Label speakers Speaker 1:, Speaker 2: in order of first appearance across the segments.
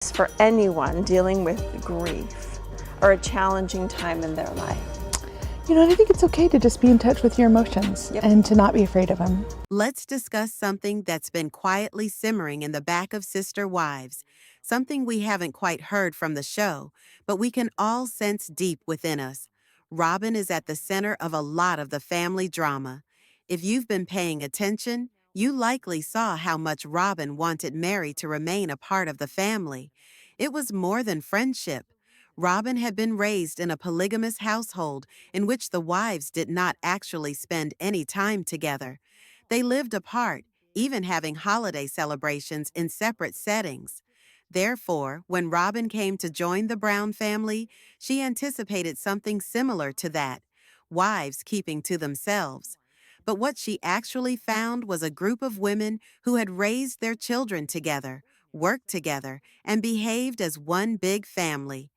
Speaker 1: For anyone dealing with grief or a challenging time in their life.
Speaker 2: You know, I think it's okay to just be in touch with your emotions and to not be afraid of them.
Speaker 3: Let's discuss something that's been quietly simmering in the back of Sister Wives, something we haven't quite heard from the show, but we can all sense deep within us. Robyn is at the center of a lot of the family drama. If you've been paying attention, you likely saw how much Robyn wanted Mary to remain a part of the family. It was more than friendship. Robyn had been raised in a polygamous household in which the wives did not actually spend any time together. They lived apart, even having holiday celebrations in separate settings. Therefore, when Robyn came to join the Brown family, she anticipated something similar to that, wives keeping to themselves. But what she actually found was a group of women who had raised their children together, worked together, and behaved as one big family.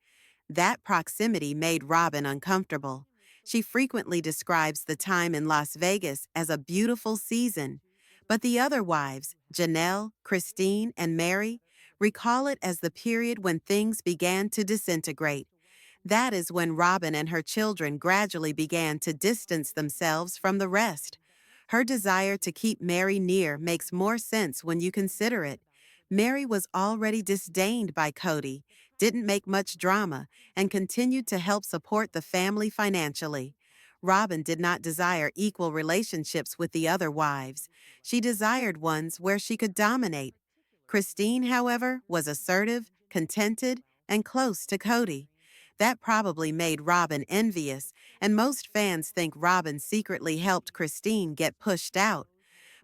Speaker 3: That proximity made Robyn uncomfortable. She frequently describes the time in Las Vegas as a beautiful season. But the other wives, Janelle, Christine, and Mary, recall it as the period when things began to disintegrate. That is when Robyn and her children gradually began to distance themselves from the rest. Her desire to keep Mary near makes more sense when you consider it. Mary was already disdained by Kody, didn't make much drama, and continued to help support the family financially. Robyn did not desire equal relationships with the other wives. She desired ones where she could dominate. Christine, however, was assertive, contented, and close to Kody. That probably made Robyn envious, and most fans think Robyn secretly helped Christine get pushed out.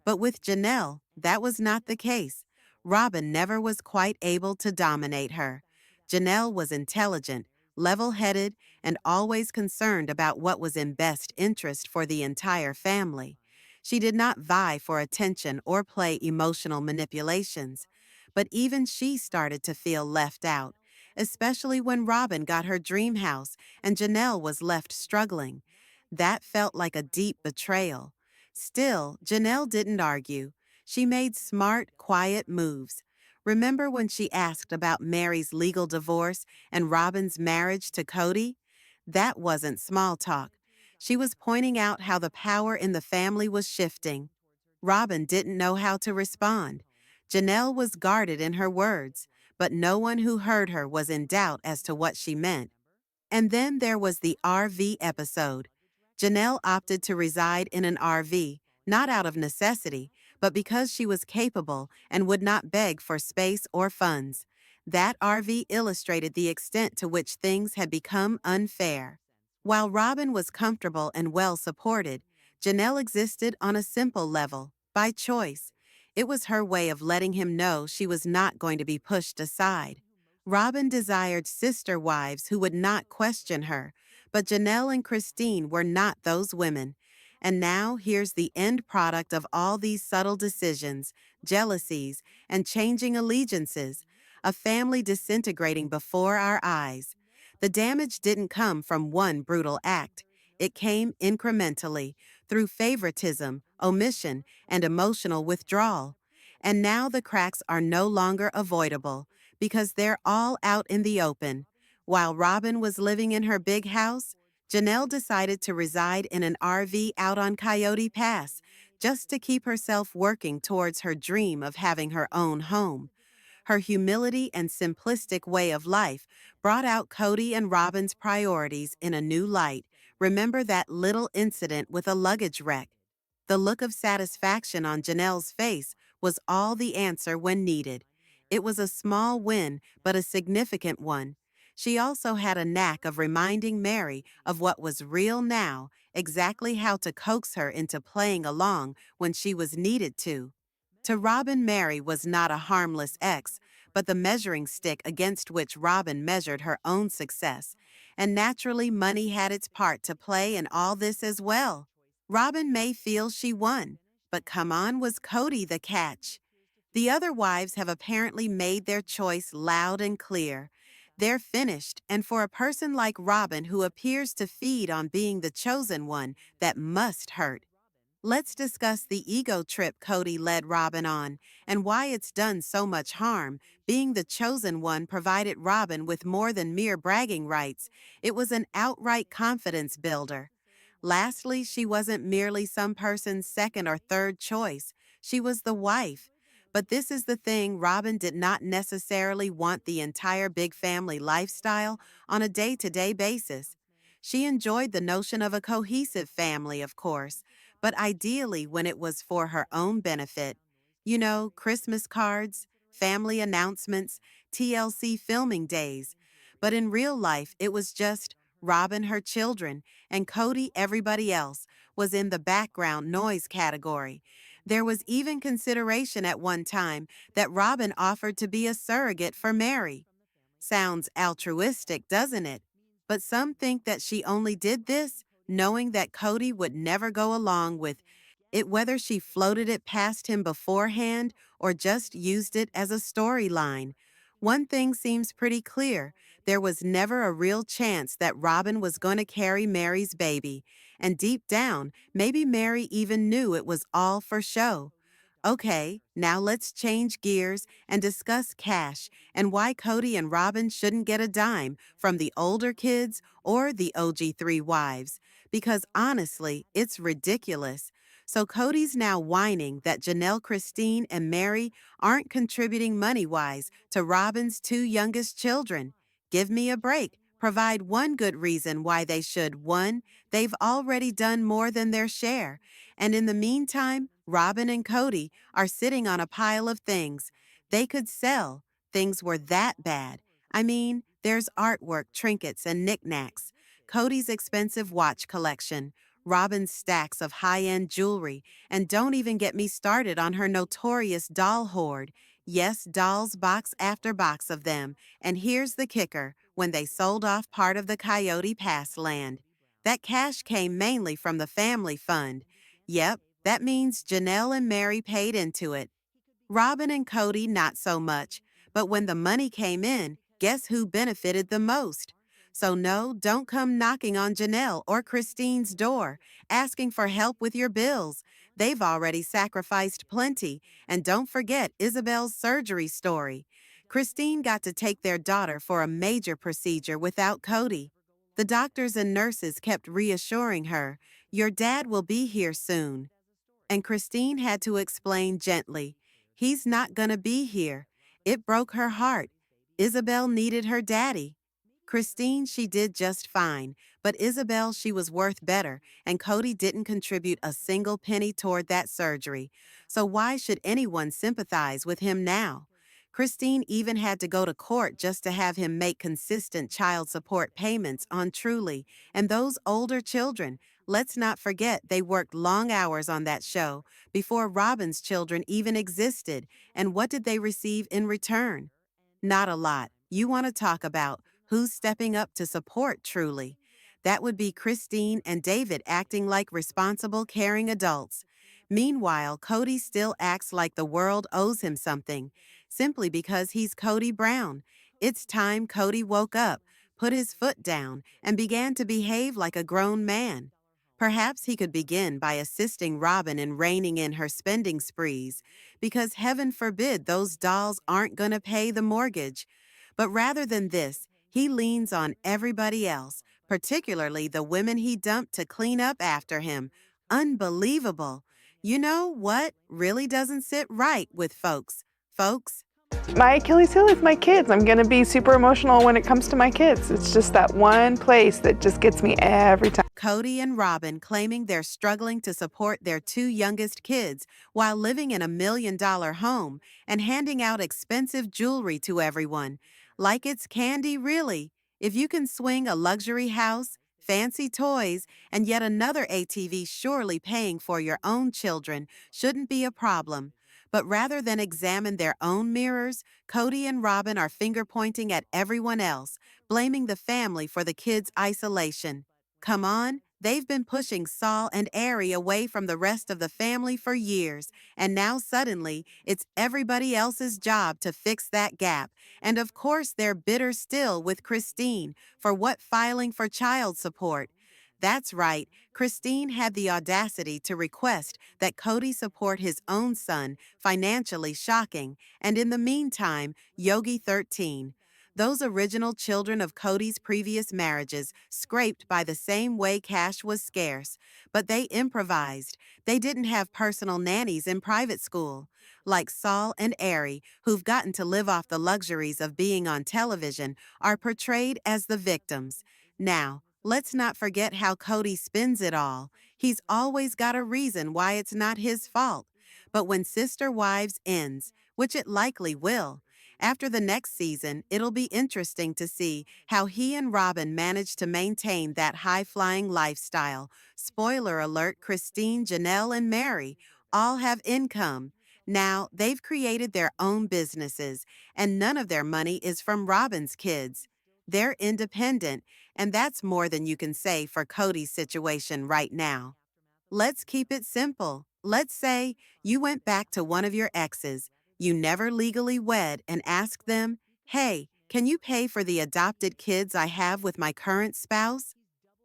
Speaker 3: But with Janelle, that was not the case. Robyn never was quite able to dominate her. Janelle was intelligent, level-headed, and always concerned about what was in best interest for the entire family. She did not vie for attention or play emotional manipulations. But even she started to feel left out, especially when Robyn got her dream house and Janelle was left struggling. That felt like a deep betrayal. Still, Janelle didn't argue. She made smart, quiet moves. Remember when she asked about Mary's legal divorce and Robyn's marriage to Kody? That wasn't small talk. She was pointing out how the power in the family was shifting. Robyn didn't know how to respond. Janelle was guarded in her words, but no one who heard her was in doubt as to what she meant. And then there was the RV episode. Janelle opted to reside in an RV, not out of necessity, but because she was capable and would not beg for space or funds. That RV illustrated the extent to which things had become unfair. While Robyn was comfortable and well supported, Janelle existed on a simple level, by choice. It was her way of letting him know she was not going to be pushed aside. Robyn desired sister wives who would not question her, but Janelle and Christine were not those women. And now here's the end product of all these subtle decisions, jealousies, and changing allegiances, a family disintegrating before our eyes. The damage didn't come from one brutal act. It came incrementally, through favoritism, omission, and emotional withdrawal. And now the cracks are no longer avoidable, because they're all out in the open. While Robyn was living in her big house, Janelle decided to reside in an RV out on Coyote Pass, just to keep herself working towards her dream of having her own home. Her humility and simplistic way of life brought out Kody and Robyn's priorities in a new light. Remember that little incident with a luggage wreck? The look of satisfaction on Janelle's face was all the answer when needed. It was a small win, but a significant one. She also had a knack of reminding Mary of what was real now, exactly how to coax her into playing along when she was needed to. To Robyn, Mary was not a harmless ex, but the measuring stick against which Robyn measured her own success. And naturally, money had its part to play in all this as well. Robyn may feel she won, but come on, was Kody the catch? The other wives have apparently made their choice loud and clear. They're finished, and for a person like Robyn who appears to feed on being the chosen one, that must hurt. Let's discuss the ego trip Kody led Robin on and why it's done so much harm. Being the chosen one provided Robin with more than mere bragging rights. It was an outright confidence builder. Lastly, she wasn't merely some person's second or third choice. She was the wife. But this is the thing, Robin did not necessarily want the entire big family lifestyle on a day-to-day basis. She enjoyed the notion of a cohesive family, of course, but ideally when it was for her own benefit. You know, Christmas cards, family announcements, TLC filming days. But in real life, it was just Robin, her children, and Kody, everybody else, was in the background noise category. There was even consideration at one time that Robin offered to be a surrogate for Mary. Sounds altruistic, doesn't it? But some think that she only did this knowing that Kody would never go along with it, whether she floated it past him beforehand or just used it as a storyline. One thing seems pretty clear. There was never a real chance that Robin was going to carry Mary's baby. And deep down, maybe Mary even knew it was all for show. Okay, now let's change gears and discuss cash and why Kody and Robin shouldn't get a dime from the older kids or the OG3 wives. Because honestly, it's ridiculous. So Kody's now whining that Janelle, Christine, and Mary aren't contributing money-wise to Robin's two youngest children. Give me a break. Provide one good reason why they should. One, they've already done more than their share. And in the meantime, Robin and Kody are sitting on a pile of things they could sell. Things were that bad. I mean, there's artwork, trinkets, and knickknacks. Kody's expensive watch collection, Robin's stacks of high-end jewelry, and don't even get me started on her notorious doll hoard. Yes, dolls, box after box of them. And here's the kicker, when they sold off part of the Coyote Pass land. That cash came mainly from the family fund. Yep, that means Janelle and Mary paid into it. Robin and Kody not so much, but when the money came in, guess who benefited the most? So no, don't come knocking on Janelle or Christine's door, asking for help with your bills. They've already sacrificed plenty, and don't forget Isabel's surgery story. Christine got to take their daughter for a major procedure without Kody. The doctors and nurses kept reassuring her, "Your dad will be here soon." And Christine had to explain gently, "He's not gonna be here." It broke her heart. Isabel needed her daddy. Christine, she did just fine, but Isabel, she was worth better, and Kody didn't contribute a single penny toward that surgery. So why should anyone sympathize with him now? Christine even had to go to court just to have him make consistent child support payments on Truly. And those older children, let's not forget they worked long hours on that show before Robin's children even existed. And what did they receive in return? Not a lot. You want to talk about who's stepping up to support Truly? That would be Christine and David acting like responsible, caring adults. Meanwhile, Kody still acts like the world owes him something, simply because he's Kody Brown. It's time Kody woke up, put his foot down, and began to behave like a grown man. Perhaps he could begin by assisting Robin in reining in her spending sprees, because heaven forbid those dolls aren't going to pay the mortgage. But rather than this, he leans on everybody else, particularly the women he dumped to clean up after him. Unbelievable. You know what really doesn't sit right with folks?
Speaker 2: My Achilles heel is my kids. I'm gonna be super emotional when it comes to my kids. It's just that one place that just gets me every time.
Speaker 3: Kody and Robin claiming they're struggling to support their two youngest kids while living in $1 million home and handing out expensive jewelry to everyone. Like it's candy, really. If you can swing a luxury house, fancy toys, and yet another ATV surely paying for your own children shouldn't be a problem. But rather than examine their own mirrors, Kody and Robin are finger-pointing at everyone else, blaming the family for the kids' isolation. Come on, they've been pushing Saul and Ari away from the rest of the family for years, and now suddenly it's everybody else's job to fix that gap. And of course they're bitter still with Christine for what filing for child support. That's right, Christine had the audacity to request that Kody support his own son, financially shocking, and in the meantime, Yogi 13. Those original children of Kody's previous marriages scraped by the same way cash was scarce, but they improvised. They didn't have personal nannies in private school. Like Saul and Ari, who've gotten to live off the luxuries of being on television, are portrayed as the victims. Now, let's not forget how Kody spins it all. He's always got a reason why it's not his fault. But when Sister Wives ends, which it likely will, after the next season, it'll be interesting to see how he and Robin manage to maintain that high-flying lifestyle. Spoiler alert, Christine, Janelle, and Mary all have income. Now, they've created their own businesses, and none of their money is from Robin's kids. They're independent, and that's more than you can say for Kody's situation right now. Let's keep it simple. Let's say you went back to one of your exes, you never legally wed, and asked them, "Hey, can you pay for the adopted kids I have with my current spouse?"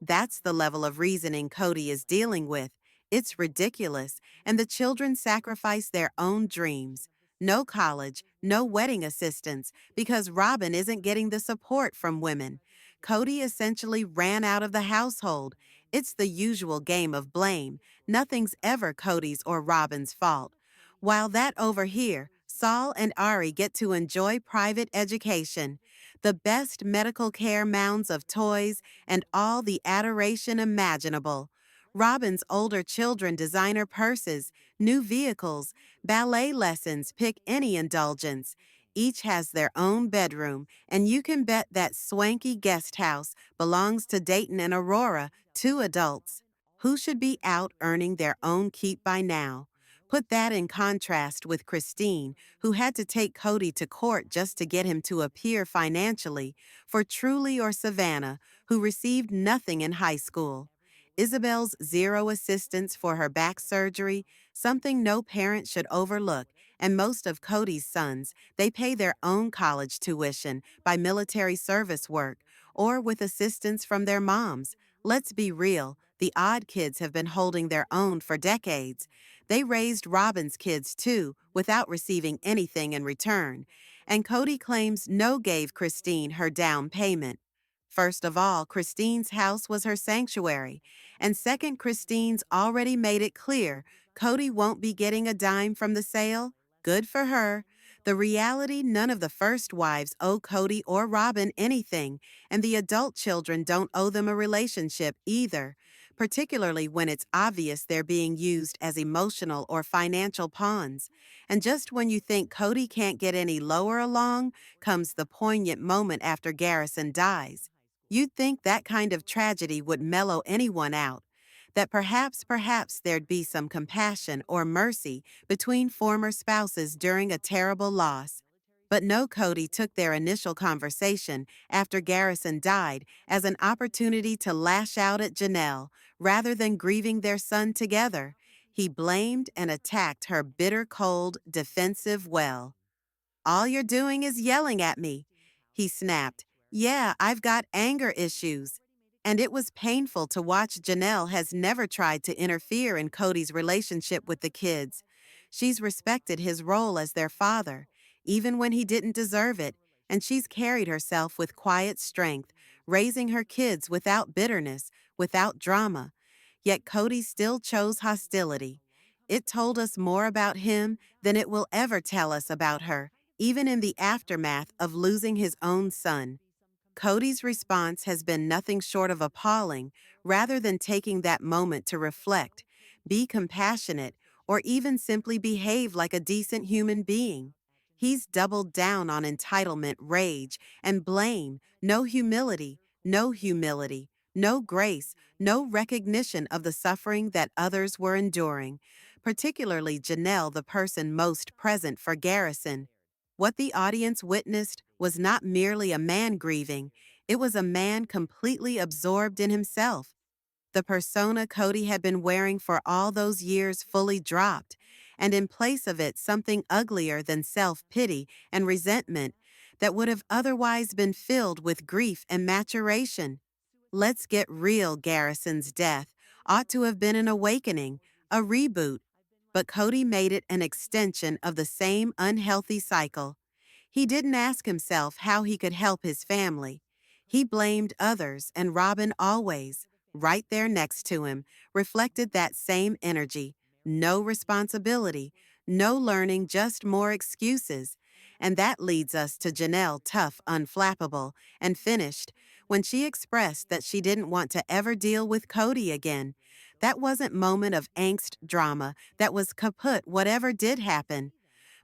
Speaker 3: That's the level of reasoning Kody is dealing with. It's ridiculous, and the children sacrifice their own dreams. No college, no wedding assistance, because Robin isn't getting the support from women. Kody essentially ran out of the household. It's the usual game of blame. Nothing's ever Kody's or Robin's fault. While that over here, Saul and Ari get to enjoy private education, the best medical care, mounds of toys, and all the adoration imaginable. Robin's older children designer purses, new vehicles, ballet lessons, pick any indulgence. Each has their own bedroom, and you can bet that swanky guest house belongs to Dayton and Aurora, two adults, who should be out earning their own keep by now. Put that in contrast with Christine, who had to take Kody to court just to get him to appear financially, for Truly or Savannah, who received nothing in high school. Isabel's zero assistance for her back surgery, something no parent should overlook, and most of Kody's sons, they pay their own college tuition by military service work or with assistance from their moms. Let's be real, the odd kids have been holding their own for decades. They raised Robin's kids too, without receiving anything in return. And Kody claims no gave Christine her down payment. First of all, Christine's house was her sanctuary. And second, Christine's already made it clear Kody won't be getting a dime from the sale. Good for her. The reality, none of the first wives owe Kody or Robin anything, and the adult children don't owe them a relationship either, particularly when it's obvious they're being used as emotional or financial pawns. And just when you think Kody can't get any lower along, comes the poignant moment after Garrison dies. You'd think that kind of tragedy would mellow anyone out, that perhaps there'd be some compassion or mercy between former spouses during a terrible loss. But no, Kody took their initial conversation after Garrison died as an opportunity to lash out at Janelle rather than grieving their son together. He blamed and attacked her bitter, cold, defensive well. "All you're doing is yelling at me," he snapped. "Yeah, I've got anger issues." And it was painful to watch. Janelle has never tried to interfere in Kody's relationship with the kids. She's respected his role as their father, even when he didn't deserve it, and she's carried herself with quiet strength, raising her kids without bitterness, without drama. Yet Kody still chose hostility. It told us more about him than it will ever tell us about her, even in the aftermath of losing his own son. Kody's response has been nothing short of appalling. Rather than taking that moment to reflect, be compassionate, or even simply behave like a decent human being, he's doubled down on entitlement, rage, and blame. No humility, no grace, no recognition of the suffering that others were enduring, particularly Janelle, the person most present for Garrison. What the audience witnessed was not merely a man grieving, it was a man completely absorbed in himself. The persona Kody had been wearing for all those years fully dropped, and in place of it something uglier than self-pity and resentment that would have otherwise been filled with grief and maturation. Let's Get Real Garrison's death ought to have been an awakening, a reboot, but Kody made it an extension of the same unhealthy cycle. He didn't ask himself how he could help his family. He blamed others, and Robin always, right there next to him, reflected that same energy. No responsibility, no learning, just more excuses. And that leads us to Janelle, tough, unflappable, and finished, when she expressed that she didn't want to ever deal with Kody again. That wasn't moment of angst drama, that was kaput whatever did happen.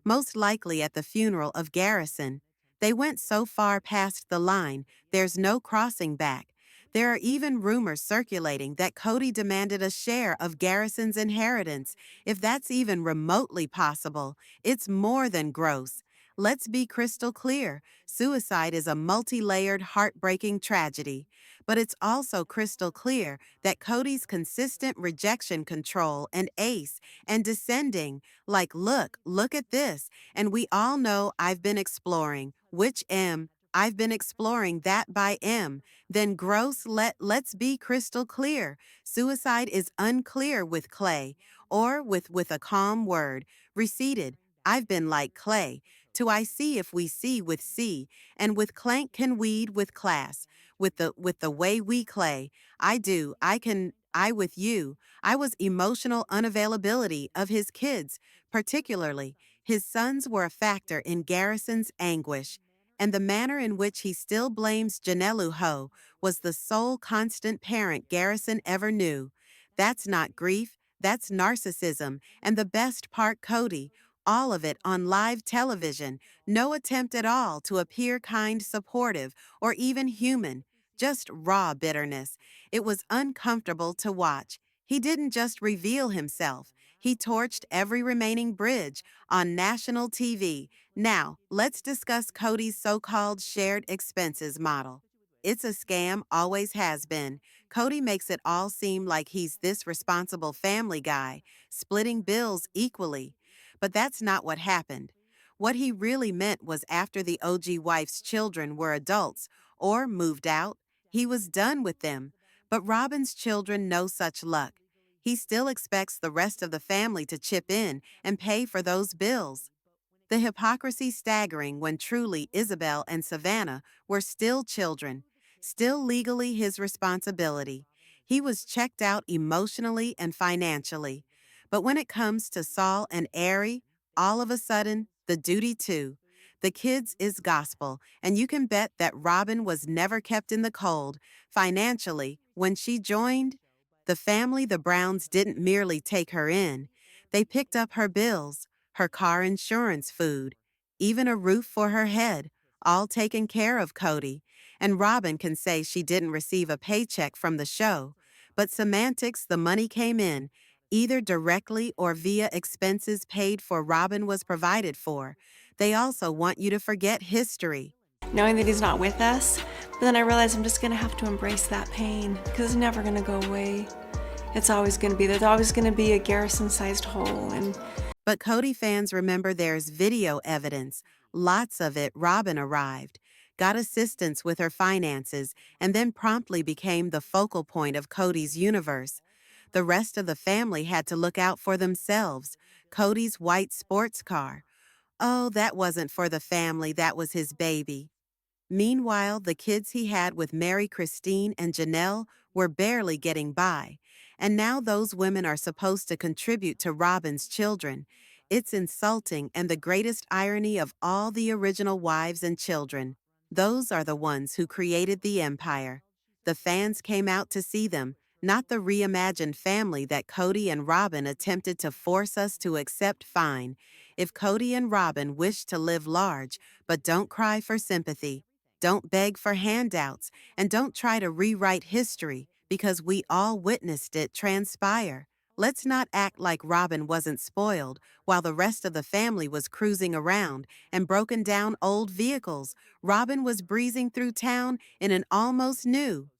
Speaker 3: Most likely at the funeral of Garrison. They went so far past the line, there's no crossing back. There are even rumors circulating that Kody demanded a share of Garrison's inheritance. If that's even remotely possible, it's more than gross. Let's be crystal clear. Suicide is a multi-layered, heartbreaking tragedy. But it's also crystal clear that Kody's consistent rejection control and ace and descending, like, look at this. And we all know I've been exploring. Which M? I've been exploring that by M. Then gross, let's be crystal clear. Suicide is unclear with Clay, or with a calm word, receded. I've been like Clay. To I see if we see with C, and with clank can weed with class. With the way we Clay, I do, I with you. I was emotional unavailability of his kids, particularly. His sons were a factor in Garrison's anguish, and the manner in which he still blames Janelle Ho was the sole constant parent Garrison ever knew. That's not grief, that's narcissism, and the best part, Kody, all of it on live television, no attempt at all to appear kind, supportive, or even human, just raw bitterness. It was uncomfortable to watch. He didn't just reveal himself, he torched every remaining bridge on national TV. Now, let's discuss Kody's so-called shared expenses model. It's a scam, always has been. Kody makes it all seem like he's this responsible family guy, splitting bills equally. But that's not what happened. What he really meant was after the OG wife's children were adults or moved out, he was done with them. But Robin's children know such luck. He still expects the rest of the family to chip in and pay for those bills. The hypocrisy staggering when truly Isabel and Savannah were still children, still legally his responsibility. He was checked out emotionally and financially. But when it comes to Saul and Ari, all of a sudden, the duty too. The kids is gospel, and you can bet that Robin was never kept in the cold. Financially, when she joined the family, the Browns didn't merely take her in. They picked up her bills, her car insurance, food, even a roof for her head, all taken care of Kody. And Robin can say she didn't receive a paycheck from the show. But semantics, the money came in, either directly or via expenses paid for. Robin was provided for. They also want you to forget history.
Speaker 1: Knowing that he's not with us, but then I realize I'm just gonna have to embrace that pain because it's never gonna go away. It's always gonna be, there's always gonna be a Garrison-sized hole.
Speaker 3: But Kody fans remember there's video evidence, lots of it. Robin arrived, got assistance with her finances, and then promptly became the focal point of Kody's universe. The rest of the family had to look out for themselves. Kody's white sports car. Oh, that wasn't for the family, that was his baby. Meanwhile, the kids he had with Mary Christine and Janelle were barely getting by. And now those women are supposed to contribute to Robin's children. It's insulting and the greatest irony of all the original wives and children. Those are the ones who created the empire. The fans came out to see them, not the reimagined family that Kody and Robin attempted to force us to accept. Fine, if Kody and Robin wish to live large, but don't cry for sympathy. Don't beg for handouts, and don't try to rewrite history because we all witnessed it transpire. Let's not act like Robin wasn't spoiled while the rest of the family was cruising around and broken down old vehicles. Robin was breezing through town in an almost new.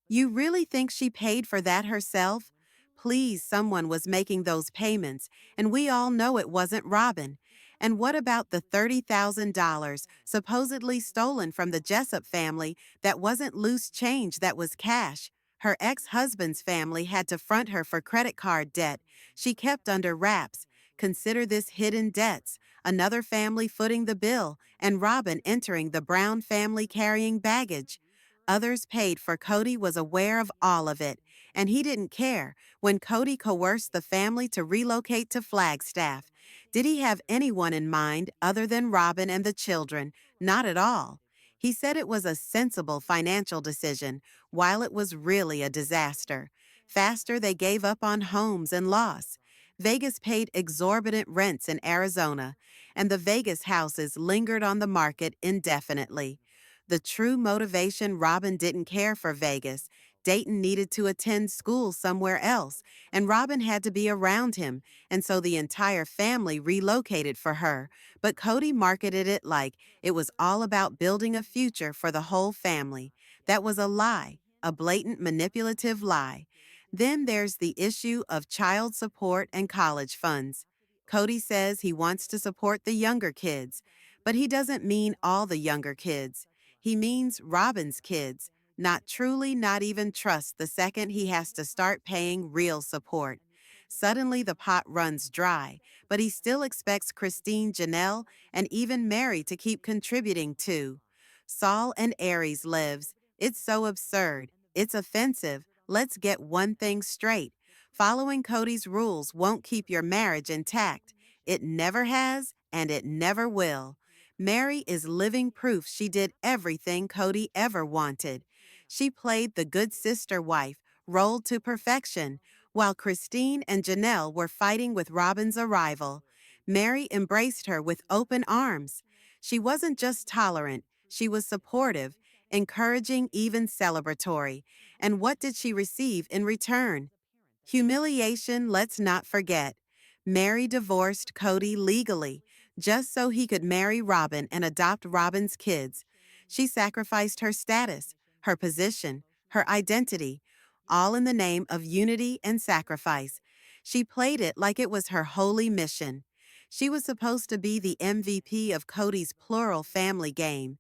Speaker 3: You really think she paid for that herself? Please, someone was making those payments, and we all know it wasn't Robin. And what about the $30,000 supposedly stolen from the Jessup family that wasn't loose change, that was cash? Her ex-husband's family had to front her for credit card debt she kept under wraps. Consider this: hidden debts, another family footing the bill, and Robin entering the Brown family carrying baggage. Others paid for. Kody was aware of all of it, and he didn't care. When Kody coerced the family to relocate to Flagstaff, did he have anyone in mind other than Robin and the children? Not at all. He said it was a sensible financial decision, while it was really a disaster. Faster, they gave up on homes and loss. Vegas paid exorbitant rents in Arizona, and the Vegas houses lingered on the market indefinitely. The true motivation: Robin didn't care for Vegas. Dayton needed to attend school somewhere else, and Robin had to be around him, and so the entire family relocated for her. But Kody marketed it like it was all about building a future for the whole family. That was a lie, a blatant manipulative lie. Then there's the issue of child support and college funds. Kody says he wants to support the younger kids, but he doesn't mean all the younger kids. He means Robin's kids. Not truly, not even trust the second he has to start paying real support. Suddenly the pot runs dry, but he still expects Christine, Janelle, and even Mary to keep contributing too. Saul and Aries lives. It's so absurd. It's offensive. Let's get one thing straight. Following Kody's rules won't keep your marriage intact. It never has, and it never will. Mary is living proof she did everything Kody ever wanted. She played the good sister wife role to perfection, while Christine and Janelle were fighting with Robin's arrival. Mary embraced her with open arms. She wasn't just tolerant, she was supportive, encouraging, even celebratory. And what did she receive in return? Humiliation. Let's not forget. Mary divorced Kody legally, just so he could marry Robin and adopt Robin's kids. She sacrificed her status, her position, her identity, all in the name of unity and sacrifice. She played it like it was her holy mission. She was supposed to be the MVP of Kody's plural family game.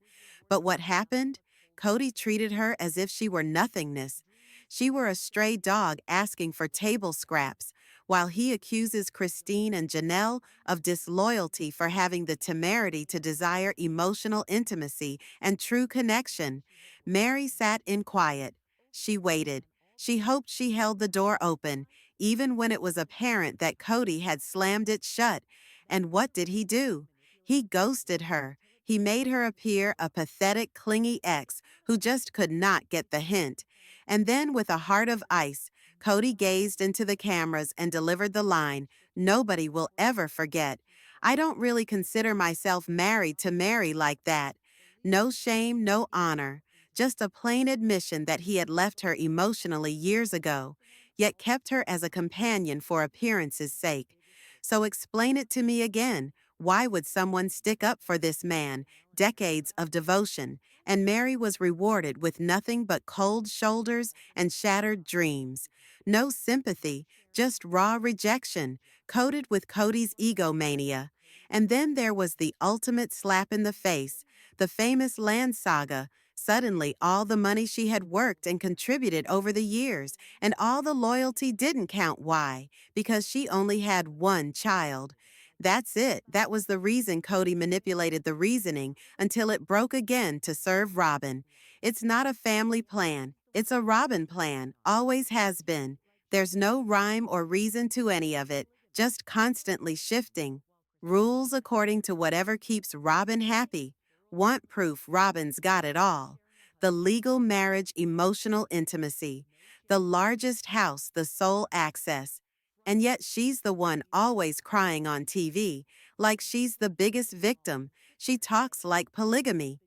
Speaker 3: But what happened? Kody treated her as if she were nothingness. She were a stray dog asking for table scraps, while he accuses Christine and Janelle of disloyalty for having the temerity to desire emotional intimacy and true connection. Mary sat in quiet. She waited. She hoped she held the door open, even when it was apparent that Kody had slammed it shut. And what did he do? He ghosted her. He made her appear a pathetic, clingy ex who just could not get the hint. And then, with a heart of ice, Kody gazed into the cameras and delivered the line nobody will ever forget. "I don't really consider myself married to Mary like that." No shame, no honor, just a plain admission that he had left her emotionally years ago, yet kept her as a companion for appearance's sake. So explain it to me again. Why would someone stick up for this man? Decades of devotion, and Mary was rewarded with nothing but cold shoulders and shattered dreams. No sympathy, just raw rejection, coated with Kody's egomania. And then there was the ultimate slap in the face, the famous land saga. Suddenly, all the money she had worked and contributed over the years, and all the loyalty didn't count. Why? Because she only had one child. That's it. That was the reason Kody manipulated the reasoning until it broke again to serve Robin. It's not a family plan. It's a Robin plan. Always has been. There's no rhyme or reason to any of it, just constantly shifting. Rules according to whatever keeps Robin happy. Want proof? Robin's got it all. The legal marriage, emotional intimacy, the largest house, the sole access. And yet she's the one always crying on TV, like she's the biggest victim. She talks like polygamy.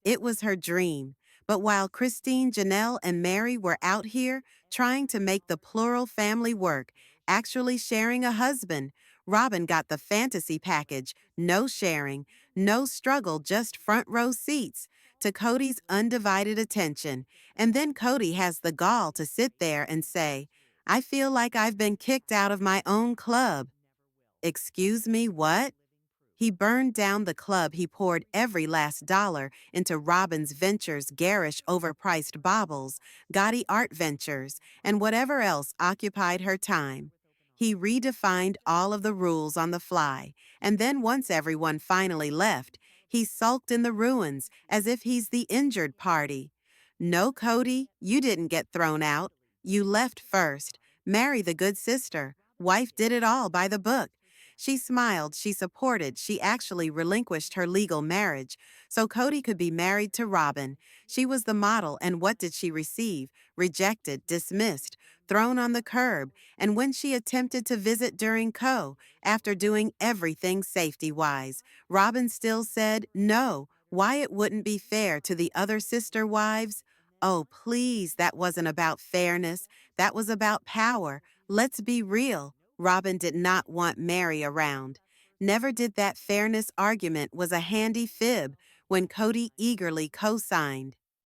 Speaker 3: It was her dream. But while Christine, Janelle, and Mary were out here trying to make the plural family work, actually sharing a husband, Robin got the fantasy package. No sharing, no struggle, just front row seats to Kody's undivided attention. And then Kody has the gall to sit there and say, "I feel like I've been kicked out of my own club." Excuse me, what? He burned down the club he poured every last dollar into Robin's Ventures' garish overpriced baubles, gaudy art ventures, and whatever else occupied her time. He redefined all of the rules on the fly, and then once everyone finally left, he sulked in the ruins as if he's the injured party. No, Kody, you didn't get thrown out. You left first. Marry the good sister. Wife did it all by the book. She smiled, she supported, she actually relinquished her legal marriage so Kody could be married to Robin. She was the model, and what did she receive? Rejected, dismissed, thrown on the curb, and when she attempted to visit during after doing everything safety-wise, Robin still said no. Why it wouldn't be fair to the other sister wives? Oh, please, that wasn't about fairness. That was about power. Let's be real. Robin did not want Mary around. Never did that fairness argument was a handy fib when Kody eagerly co-signed.